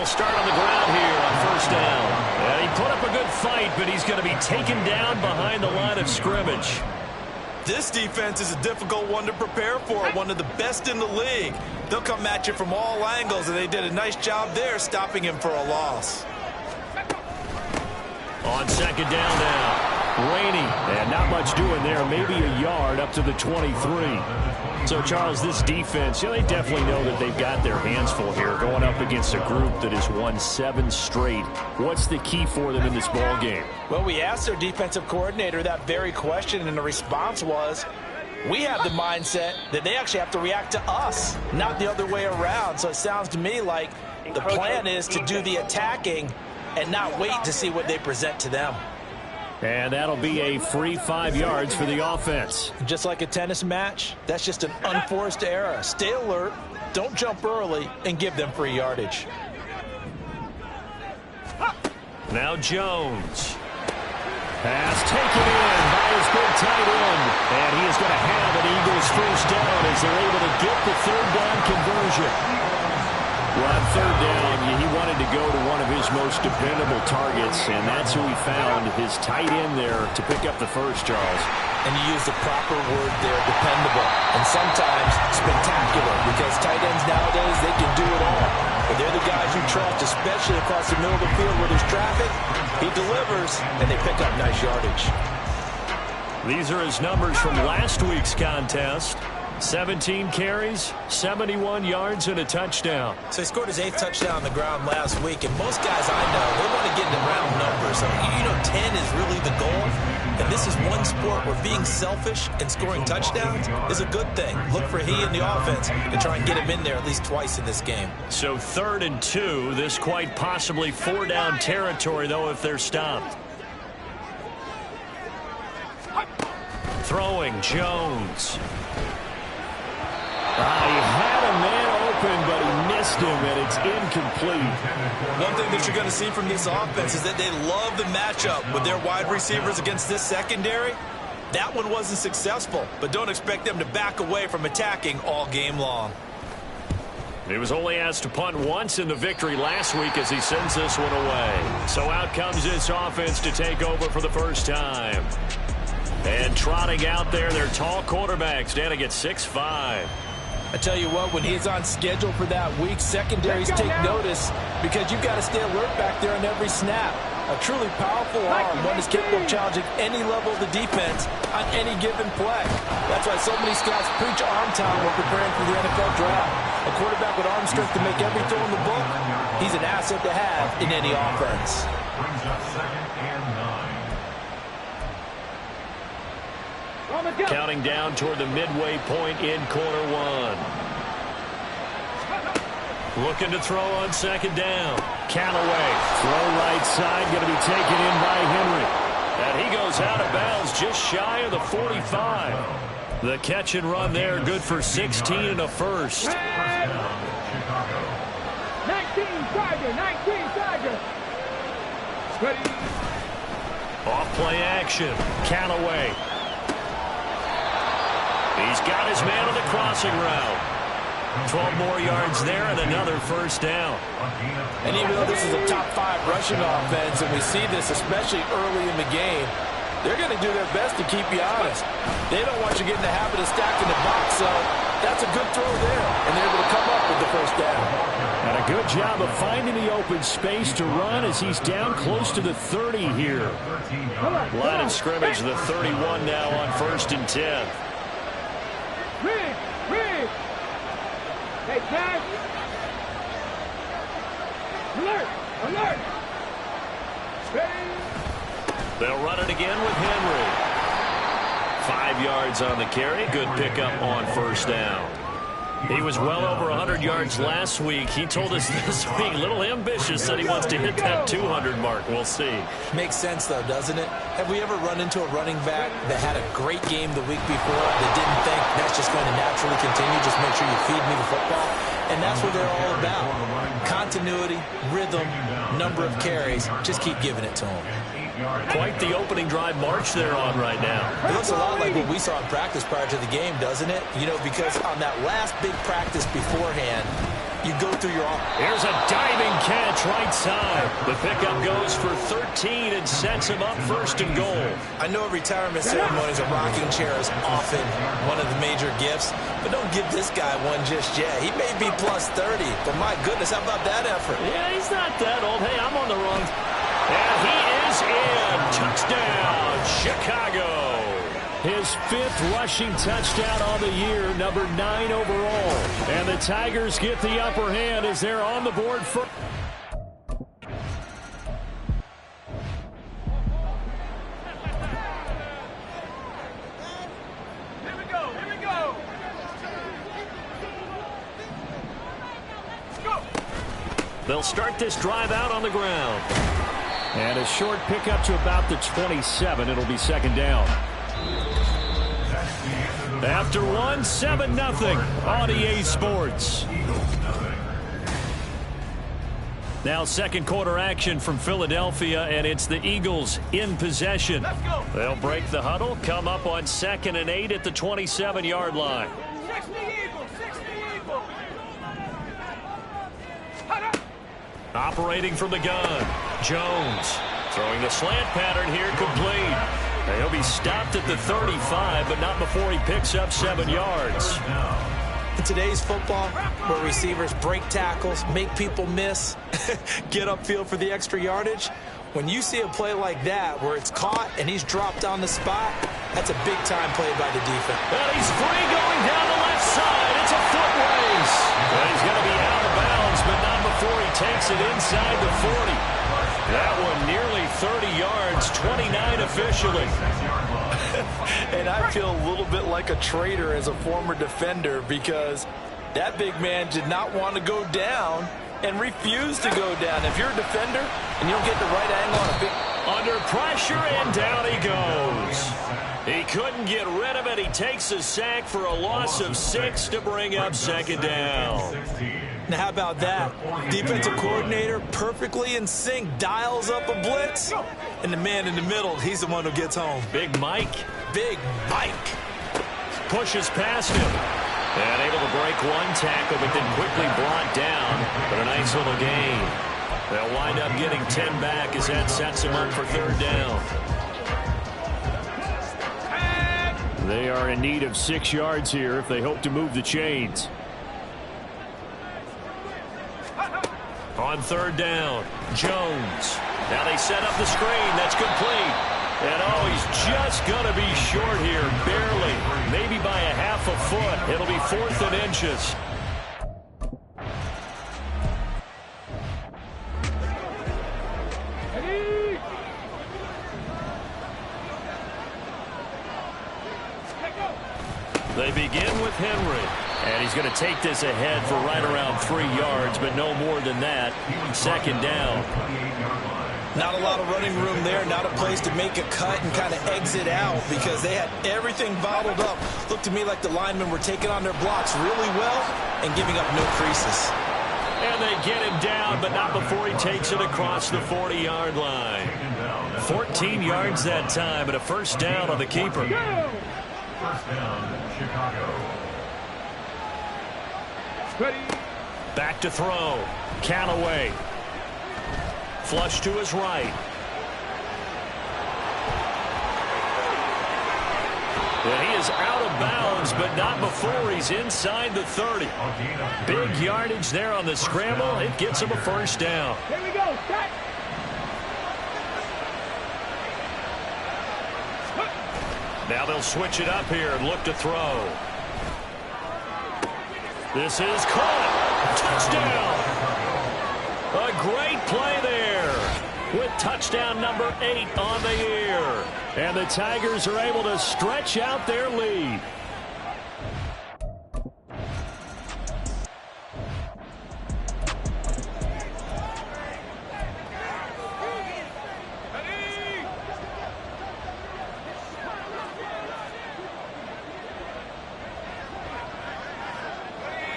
They'll start on the ground here on first down. And he put up a good fight, but he's going to be taken down behind the line of scrimmage. This defense is a difficult one to prepare for, one of the best in the league. They'll come at you from all angles, and they did a nice job there stopping him for a loss. On second down now. Rainey, and not much doing there, maybe a yard up to the 23. So, Charles, this defense, they definitely know that they've got their hands full here going up against a group that has won 7 straight. What's the key for them in this ball game? Well, we asked their defensive coordinator that very question, and the response was, we have the mindset that they actually have to react to us, not the other way around. So it sounds to me like the plan is to do the attacking and not wait to see what they present to them. And that'll be a free 5 yards for the offense. Just like a tennis match, that's just an unforced error. Stay alert, don't jump early, and give them free yardage. Now Jones. Pass taken in by his good tight end. And he is going to have an Eagles first down as they're able to get the third down conversion. Well, on third down, he wanted to go to one of his most dependable targets, and that's who he found, his tight end there, to pick up the first, Charles. And you use the proper word there, dependable, and sometimes spectacular, because tight ends nowadays, they can do it all. But they're the guys you trust, especially across the middle of the field where there's traffic. He delivers, and they pick up nice yardage. These are his numbers from last week's contest. 17 carries, 71 yards, and a touchdown. So he scored his 8th touchdown on the ground last week, and most guys I know, they want to get into round numbers. I mean, 10 is really the goal, and this is one sport where being selfish and scoring touchdowns is a good thing. Look for he and the offense to try and get him in there at least twice in this game. So 3rd and 2, this quite possibly 4-down territory, though, if they're stopped. Throwing, Jones. He had a man open, but he missed him, and it's incomplete. One thing that you're going to see from this offense is that they love the matchup with their wide receivers against this secondary. That one wasn't successful, but don't expect them to back away from attacking all game long. He was only asked to punt once in the victory last week as he sends this one away. So out comes this offense to take over for the first time. And trotting out there, their tall quarterback standing at 6'5". I tell you what, when he's on schedule for that week, secondaries take notice because you've got to stay alert back there on every snap. A truly powerful arm, one is capable of challenging any level of the defense on any given play. That's why so many scouts preach arm time when preparing for the NFL draft. A quarterback with arm strength to make every throw in the book, he's an asset to have in any offense. Counting down toward the midway point in quarter 1. Looking to throw on second down. Callaway, throw right side, going to be taken in by Henry. And he goes out of bounds just shy of the 45. The catch and run there, good for 16 and a first. 19 Tiger. Ready. Off play action. Callaway. He's got his man on the crossing route. 12 more yards there and another first down. And even though this is a top 5 rushing offense, and we see this especially early in the game, they're going to do their best to keep you honest. They don't want you getting the habit of stacking the box, so that's a good throw there, and they're able to come up with the first down. And a good job of finding the open space to run as he's down close to the 30 here. Line of scrimmage, the 31 now on 1st and 10. Read. Hey, Tag. Alert. Ready. They'll run it again with Henry. 5 yards on the carry. Good pickup on first down. He was well over 100 yards last week. He told us this week, a little ambitious, said he wants to hit that 200 mark. We'll see. Makes sense, though, doesn't it? Have we ever run into a running back that had a great game the week before that didn't think that's just going to naturally continue? Just make sure you feed me the football. And that's what they're all about. Continuity, rhythm, number of carries. Just keep giving it to them. Quite the opening drive march they're on right now. It looks a lot like what we saw in practice prior to the game, doesn't it? You know, because on that last big practice beforehand, you go through your off. Here's a diving catch right side. The pickup goes for 13 and sets him up first and goal. I know at retirement ceremonies a rocking chair is often one of the major gifts, but don't give this guy one just yet. He may be plus 30, but my goodness, how about that effort? Yeah, he's not that old. Hey, I'm on the wrong. And he is in. Touchdown, Chicago. His 5th rushing touchdown on the year, number 9 overall. And the Tigers get the upper hand as they're on the board for... Here we go. Here we go. Let's go. They'll start this drive out on the ground. And a short pickup to about the 27. It'll be second down. After one, 7-0 on EA Sports. Now second quarter action from Philadelphia, and it's the Eagles in possession. They'll break the huddle, come up on 2nd and 8 at the 27-yard line. 60 Eagles. 60 Eagles. Operating from the gun, Jones throwing the slant pattern here, complete. He'll be stopped at the 35, but not before he picks up 7 yards. In today's football, where receivers break tackles, make people miss, get upfield for the extra yardage, when you see a play like that where it's caught and he's dropped on the spot, that's a big-time play by the defense. And he's free going down the left side. It's a foot race. And he's going to be out of bounds, but not before he takes it inside the 40. That one nearly 30 yards, 29 officially. And I feel a little bit like a traitor as a former defender because that big man did not want to go down and refused to go down. If you're a defender and you don't get the right angle on a big... Under pressure, and down he goes. He couldn't get rid of it. He takes a sack for a loss of 6 to bring up second down. Now, how about that? Defensive coordinator perfectly in sync, dials up a blitz, and the man in the middle, he's the one who gets home. Big Mike. Big Mike. Pushes past him. And able to break one tackle, but then quickly brought down. But a nice little gain. They'll wind up getting 10 back as that sets him up for third down. They are in need of 6 yards here if they hope to move the chains. On third down, Jones. Now they set up the screen. That's complete. And oh, he's just going to be short here, barely. Maybe by a half a foot. It'll be 4th and inches. They begin with Henry. And he's going to take this ahead for right around 3 yards, but no more than that. Second down. Not a lot of running room there, not a place to make a cut and kind of exit out because they had everything bottled up. Looked to me like the linemen were taking on their blocks really well and giving up no creases. And they get him down, but not before he takes it across the 40-yard line. 14 yards that time, and a first down on the keeper. First down, Chicago. Back to throw. Callaway. Flush to his right. And he is out of bounds, but not before he's inside the 30. Big yardage there on the scramble. It gets him a first down. Here we go. Set. Now they'll switch it up here and look to throw. This is caught. Touchdown. A great play there with touchdown number 8 on the year. And the Tigers are able to stretch out their lead.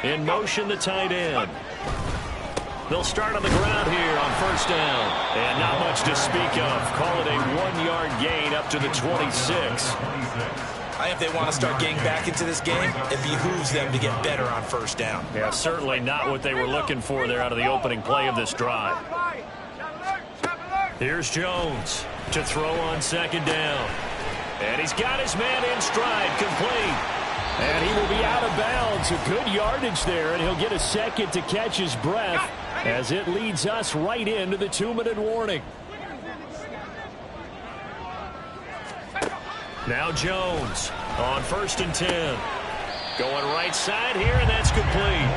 In motion, the tight end. They'll start on the ground here on first down. And not much to speak of. Call it a 1-yard gain up to the 26. I think if they want to start getting back into this game, it behooves them to get better on first down. Yeah, certainly not what they were looking for there out of the opening play of this drive. Here's Jones to throw on second down. And he's got his man in stride, complete. And he will be out of bounds. A good yardage there, and he'll get a second to catch his breath as it leads us right into the 2-minute warning. Now Jones on 1st and 10. Going right side here, and that's complete.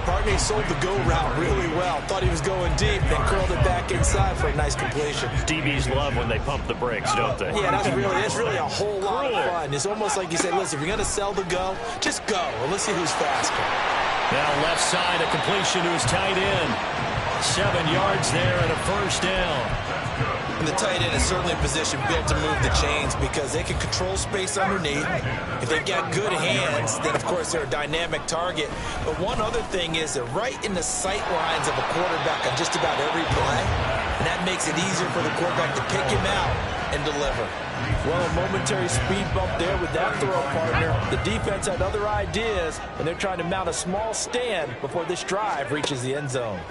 Partney sold the go route really well. Thought he was going deep, then curled it back inside for a nice completion. DBs love when they pump the brakes, don't they? Yeah, that's really a whole lot of fun. It's almost like you said, listen, if you're going to sell the go, just go. And let's see who's faster. Now left side, a completion to his tight end. 7 yards there and a first down. And the tight end is certainly a position built to move the chains because they can control space underneath. If they've got good hands, then, of course, they're a dynamic target. But one other thing is they're right in the sight lines of a quarterback on just about every play. And that makes it easier for the quarterback to pick him out and deliver. Well, a momentary speed bump there with that throw, partner. The defense had other ideas, and they're trying to mount a small stand before this drive reaches the end zone.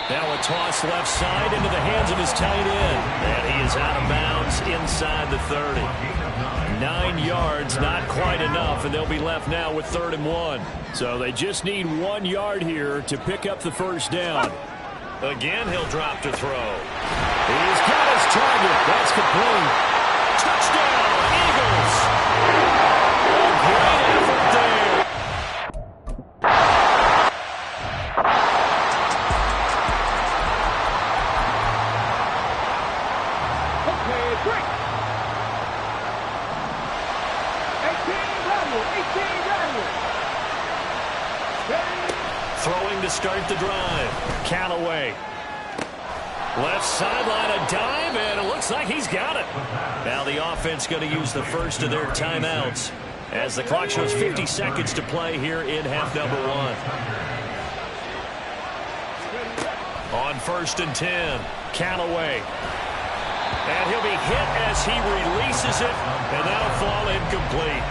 Now a toss left side into the hands of his tight end. And he is out of bounds inside the 30. 9 yards, not quite enough, and they'll be left now with 3rd and 1. So they just need 1 yard here to pick up the first down. Again, he'll drop to throw. He's got his target. That's complete. Touchdown, Eagles. A great effort there. Throwing to start the drive. Callaway. Left sideline, a dive, and it looks like he's got it. Now the offense going to use the first of their timeouts as the clock shows 50 seconds to play here in half number 1. On 1st and 10, Callaway. And he'll be hit as he releases it, and that'll fall incomplete.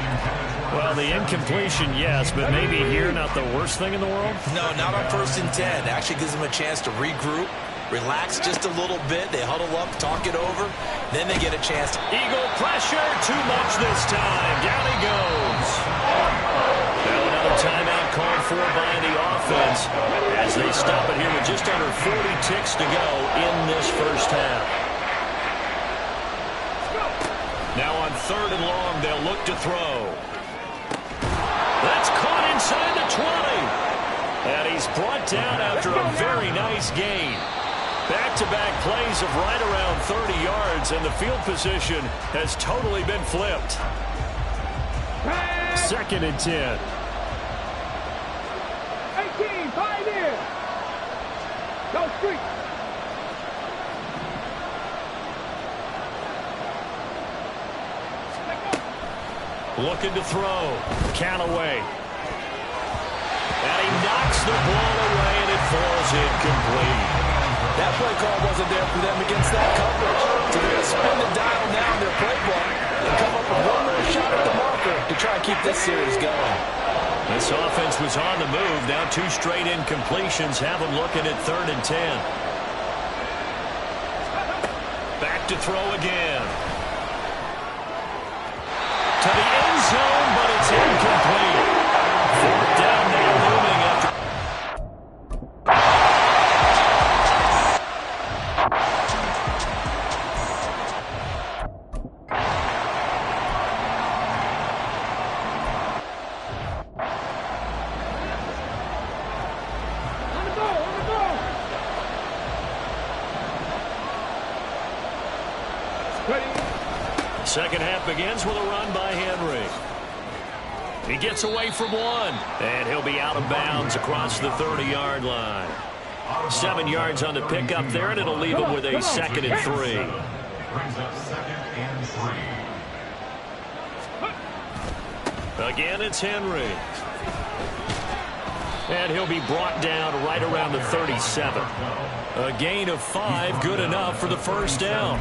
Well, the incompletion, yes, but maybe here not the worst thing in the world? No, not on 1st and 10. It actually gives them a chance to regroup, relax just a little bit. They huddle up, talk it over. Then they get a chance. Eagle pressure, too much this time. Down he goes. Now another timeout called for by the offense as they stop it here with just under 40 ticks to go in this first half. Now on 3rd and long, they'll look to throw. That's caught inside the 20. And he's brought down after a very nice gain. Back-to-back plays of right around 30 yards, and the field position has totally been flipped. 2nd and 10. 18, 5 in. Go street. Looking to throw. Callaway. And he knocks the ball away, and it falls incomplete. That play call wasn't there for them against that coverage. So they're going to spin the dial now in their playbook and come up with one more shot at the marker to try and keep this series going. This offense was on the move. Now 2 straight incompletions have them looking at 3rd and 10. Back to throw again. To the end zone, but it's incomplete. 4th down now looming after. On the go. Ready. Second half begins with a run by Henry. He gets away from one, and he'll be out of bounds across the 30-yard line. 7 yards on the pickup there, and it'll leave him with a 2nd and 3. Brings up 2nd and 3. Again, it's Henry. And he'll be brought down right around the 37. A gain of 5, good enough for the first down.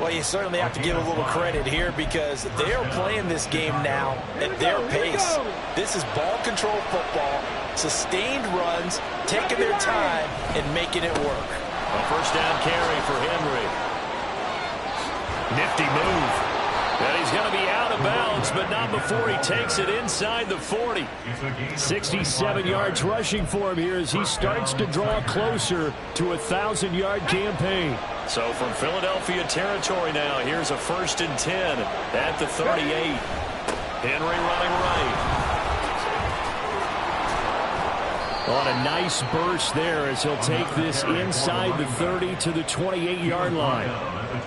Well, you certainly have to give a little credit here because they are playing this game now at their pace. This is ball control football, sustained runs, taking their time, and making it work. A first down carry for Henry. Nifty move. And he's going to be out of bounds, but not before he takes it inside the 40. 67 yards rushing for him here as he starts to draw closer to a 1,000-yard campaign. So from Philadelphia territory now, here's a 1st and 10 at the 38. Henry running right. On a nice burst there as he'll take this inside the 30 to the 28-yard line.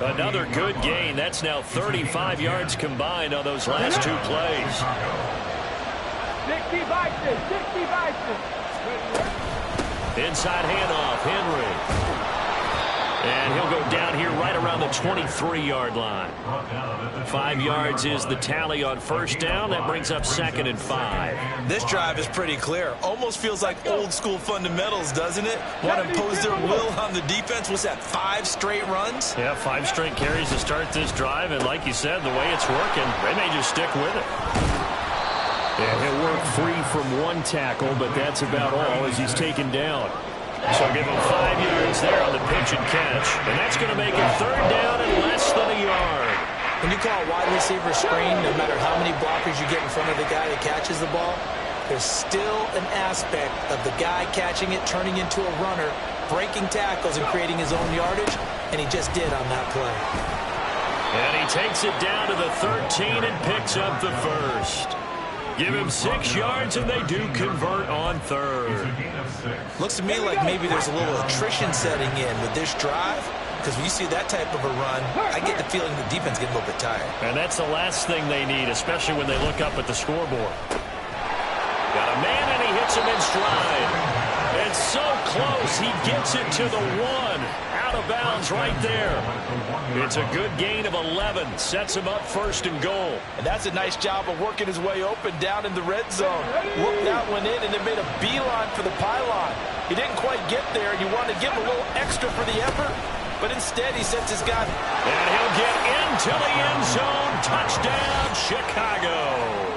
Another good gain. That's now 35 yards combined on those last 2 plays. 60 Inside handoff, Henry. And he'll go down here right around the 23-yard line. 5 yards is the tally on first down. That brings up 2nd and 5. This drive is pretty clear. Almost feels like old school fundamentals, doesn't it? Want to impose their will on the defense. What's that, 5 straight runs? Yeah, 5 straight carries to start this drive. And like you said, the way it's working, they may just stick with it. And he'll work free from 1 tackle, but that's about all as he's taken down. So give him 5 yards there on the pitch and catch. And that's going to make it 3rd down and less than a yard. When you call a wide receiver screen, no matter how many blockers you get in front of the guy that catches the ball, there's still an aspect of the guy catching it, turning into a runner, breaking tackles and creating his own yardage, and he just did on that play. And he takes it down to the 13 and picks up the 1st. Give him 6 yards, and they do convert on 3rd. Looks to me like maybe there's a little attrition setting in with this drive, because when you see that type of a run, I get the feeling the defense getting a little bit tired. And that's the last thing they need, especially when they look up at the scoreboard. Got a man, and he hits him in stride. And so close, he gets it to the 1. Out of bounds right there. It's a good gain of 11. Sets him up 1st and goal. And that's a nice job of working his way open down in the red zone. Looked that one in and then made a beeline for the pylon. He didn't quite get there. You want to give him a little extra for the effort, but instead he sets his guy. And he'll get into the end zone. Touchdown, Chicago.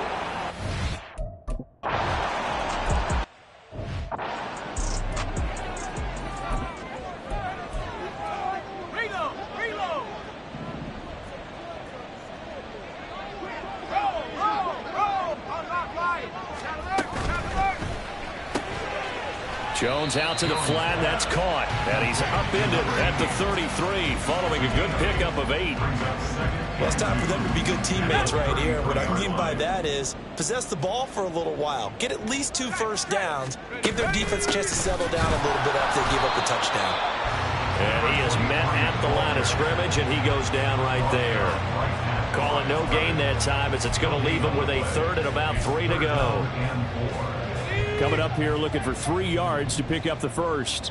Jones out to the flat. That's caught. And he's upended at the 33 following a good pickup of 8. Well, it's time for them to be good teammates right here. What I mean by that is possess the ball for a little while. Get at least 2 first downs. Give their defense a chance to settle down a little bit after they give up the touchdown. And he is met at the line of scrimmage, and he goes down right there. Calling no gain that time as it's going to leave him with a 3rd and about 3 to go. Coming up here looking for 3 yards to pick up the 1st.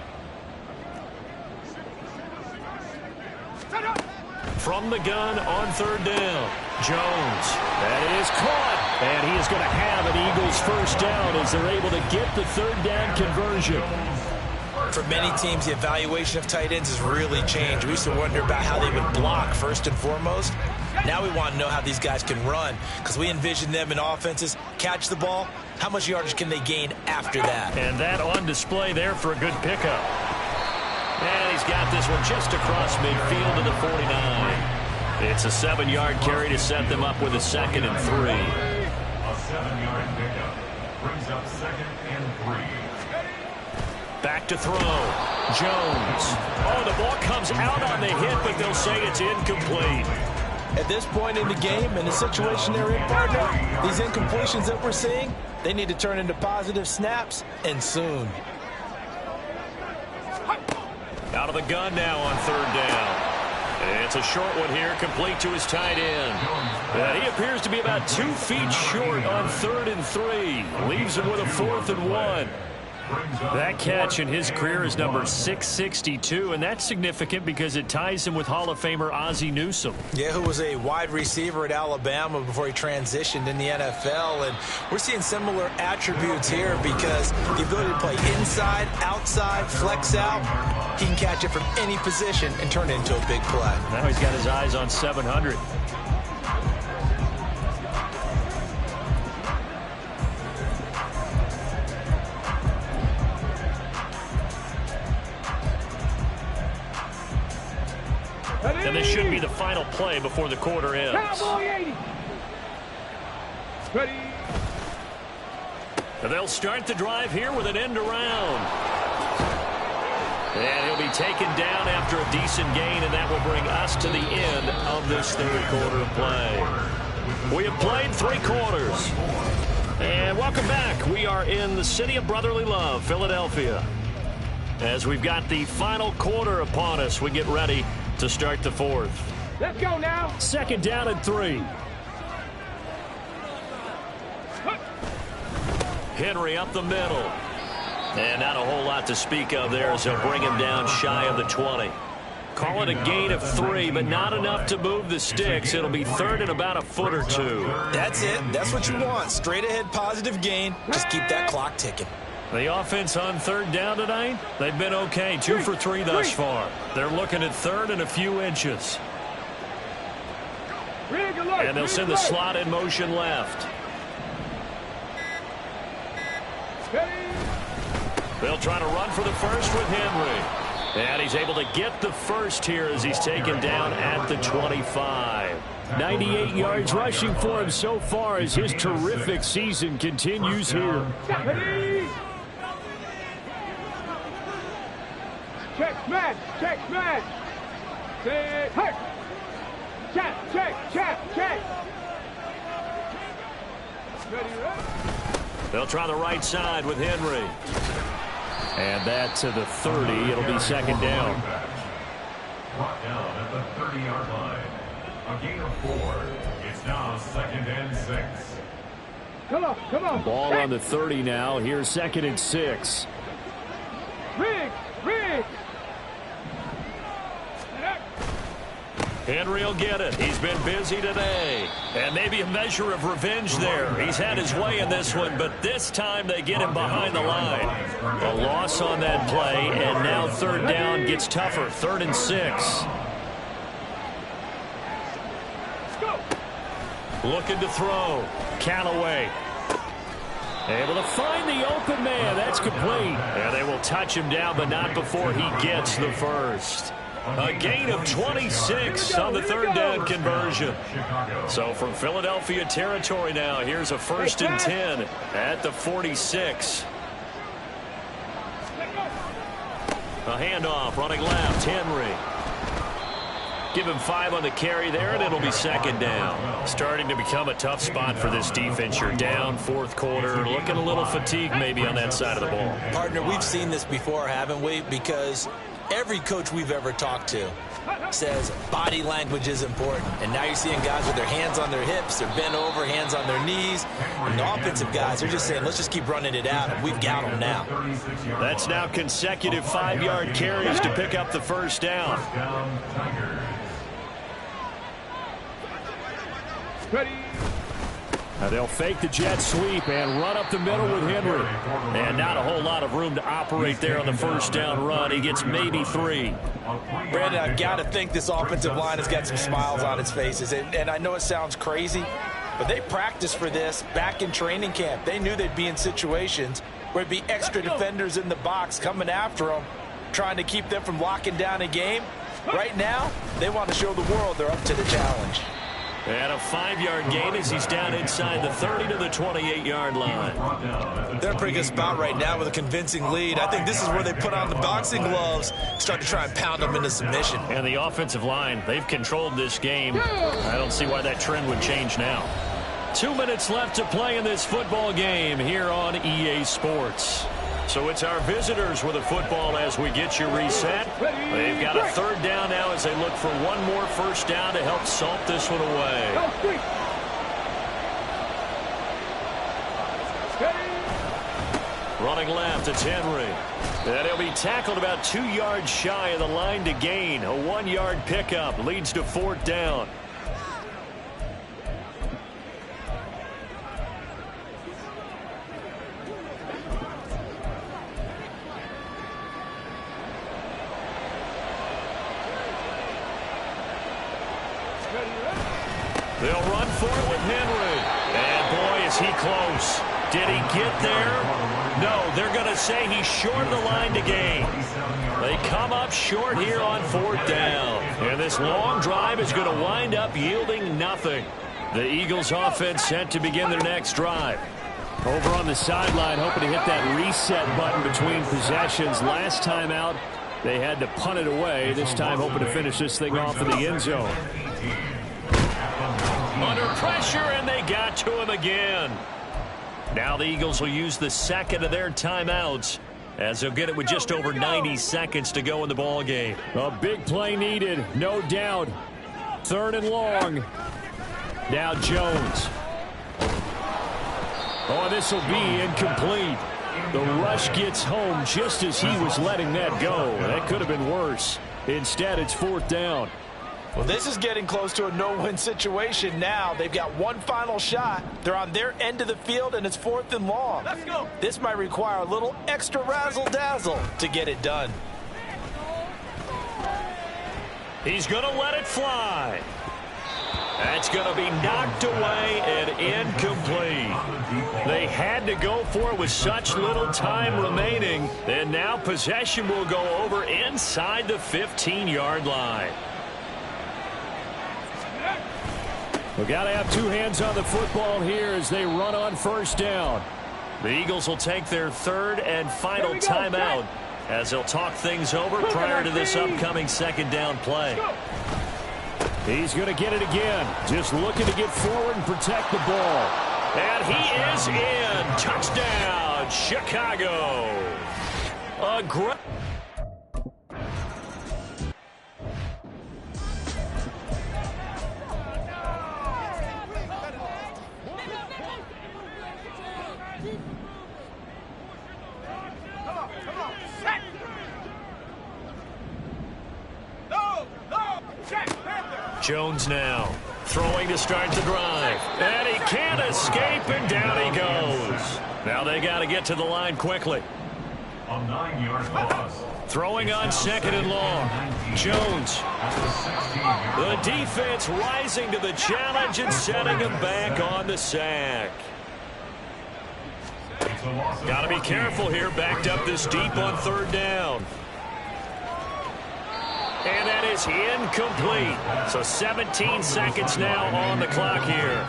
From the gun on 3rd down. Jones. That is caught. And he is going to have an Eagles 1st down as they're able to get the 3rd down conversion. For many teams, the evaluation of tight ends has really changed. We used to wonder about how they would block first and foremost. Now we want to know how these guys can run, because we envision them in offenses catch the ball. How much yardage can they gain after that? And that on display there for a good pickup. And he's got this one just across midfield to the 49. It's a 7-yard carry to set them up with a 2nd and 3. A 7-yard pickup brings up 2nd and 3. Back to throw. Jones. Oh, the ball comes out on the hit, but they'll say it's incomplete. At this point in the game, in the situation they're in, partner, these incompletions that we're seeing, they need to turn into positive snaps, and soon. Out of the gun now on 3rd down. It's a short one here, complete to his tight end. And he appears to be about 2 feet short on 3rd and 3. Leaves him with a 4th and 1. That catch in his career is number 662, and that's significant because it ties him with Hall of Famer Ozzie Newsome. Yeah, who was a wide receiver at Alabama before he transitioned in the NFL. And we're seeing similar attributes here because the ability to play inside, outside, flex out, he can catch it from any position and turn it into a big play. Now he's got his eyes on 700. And this should be the final play before the quarter ends. Ready. And they'll start the drive here with an end around. And he'll be taken down after a decent gain, and that will bring us to the end of this third quarter of play. We have played 3 quarters. And welcome back. We are in the city of brotherly love, Philadelphia. As we've got the final quarter upon us, we get ready to start the fourth. Let's go now. 2nd down and 3. Henry up the middle. And not a whole lot to speak of there as they'll bring him down shy of the 20. Call it a gain of 3, but not enough to move the sticks. It'll be 3rd and about a foot or 2. That's it. That's what you want. Straight ahead positive gain. Just keep that clock ticking. The offense on 3rd down tonight, they've been okay. 2 for 3 thus far. They're looking at 3rd and a few inches. And they'll send the slot in motion left. They'll try to run for the first with Henry. And he's able to get the first here as he's taken down at the 25. 98 yards rushing for him so far as his terrific season continues here. Check, smash, check, smash. Say, hey. Check. Ready. They'll try the right side with Henry. And that to the 30. It'll be 2nd down. Brought down at the 30-yard line. A gain of 4. It's now 2nd and 6. Come on. Ball on the 30 now. Here's 2nd and 6. Rig. Henry will get it. He's been busy today. And maybe a measure of revenge there. He's had his way in this one, but this time they get him behind the line. A loss on that play, and now 3rd down gets tougher. 3rd and 6. Looking to throw. Callaway. Able to find the open man. That's complete. And they will touch him down, but not before he gets the first. A gain of 26 on the 3rd down conversion. So from Philadelphia territory now, here's a 1st and 10 at the 46. A handoff running left. Henry. Give him 5 on the carry there, and it'll be 2nd down. Starting to become a tough spot for this defense. You're down 4th quarter, looking a little fatigued maybe on that side of the ball. Partner, we've seen this before, haven't we? Because every coach we've ever talked to says body language is important. And now you're seeing guys with their hands on their hips, they're bent over, hands on their knees. And the offensive guys are just saying, let's just keep running it out, and we've got them now. That's now consecutive 5-yard carries to pick up the 1st down. Ready. Now they'll fake the jet sweep and run up the middle with Henry. And not a whole lot of room to operate there on the 1st down run. He gets maybe 3. Brandon, I've got to think this offensive line has got some smiles on its faces. And I know it sounds crazy, but they practiced for this back in training camp. They knew they'd be in situations where there'd be extra defenders in the box coming after them, trying to keep them from locking down a game. Right now, they want to show the world they're up to the challenge. And a 5-yard gain as he's down inside the 30 to the 28-yard line. They're in a pretty good spot right now with a convincing lead. I think this is where they put on the boxing gloves, start to try and pound them into submission. And the offensive line, they've controlled this game. I don't see why that trend would change now. 2 minutes left to play in this football game here on EA Sports. So it's our visitors with the football as we get you reset. They've got a 3rd down now as they look for one more 1st down to help salt this one away. Running left, it's Henry. And he'll be tackled about 2 yards shy of the line to gain. A 1-yard pickup leads to 4th down. They'll run for it with Henry. And boy, is he close. Did he get there? No, they're going to say he's short of the line to gain. They come up short here on 4th down. And this long drive is going to wind up yielding nothing. The Eagles offense set to begin their next drive. Over on the sideline, hoping to hit that reset button between possessions. Last time out, they had to punt it away. This time hoping to finish this thing off in the end zone. Under pressure, and they got to him again. Now the Eagles will use the second of their timeouts as they'll get it with just over 90 seconds to go in the ball game. A big play needed, no doubt. 3rd and long. Now Jones. Oh, this will be incomplete. The rush gets home just as he was letting that go. That could have been worse. Instead, it's 4th down. Well, this is getting close to a no-win situation now. They've got one final shot. They're on their end of the field, and it's 4th and long. Let's go. This might require a little extra razzle-dazzle to get it done. He's going to let it fly. That's going to be knocked away and incomplete. They had to go for it with such little time remaining. And now possession will go over inside the 15-yard line. We've got to have 2 hands on the football here as they run on 1st down. The Eagles will take their 3rd and final timeout as they'll talk things over prior to this upcoming 2nd down play. He's going to get it again. Just looking to get forward and protect the ball. And he is in. Touchdown, Chicago. A great... Jones now throwing to start the drive. And he can't escape, and down he goes. Now they got to get to the line quickly. A 9-yard loss. Throwing on 2nd and long. Jones. The defense rising to the challenge and setting him back on the sack. Got to be careful here, backed up this deep on 3rd down. And that is incomplete. So 17 seconds now on the clock here.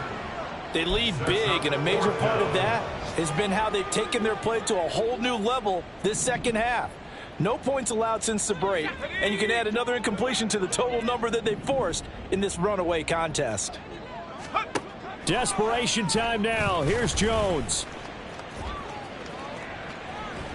They lead big, and a major part of that has been how they've taken their play to a whole new level this second half. No points allowed since the break, and you can add another incompletion to the total number that they forced in this runaway contest. Desperation time now. Here's Jones.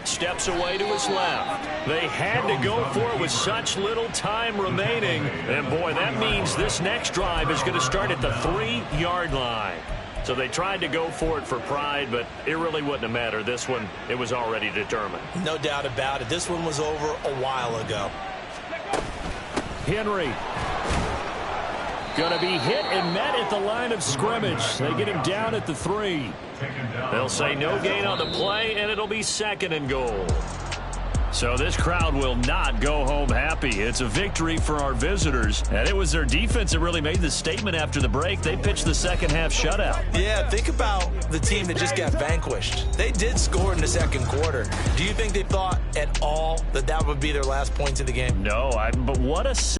Steps away to his left. They had to go for it with such little time remaining. And, boy, that means this next drive is going to start at the 3-yard line. So they tried to go for it for pride, but it really wouldn't have mattered. This one, it was already determined. No doubt about it. This one was over a while ago. Henry. Going to be hit and met at the line of scrimmage. They get him down at the 3. They'll say no gain on the play, and it'll be 2nd and goal. So this crowd will not go home happy. It's a victory for our visitors, and it was their defense that really made the statement after the break. They pitched the second half shutout. Yeah, think about the team that just got vanquished. They did score in the 2nd quarter. Do you think they thought at all that that would be their last points of the game? No, but what a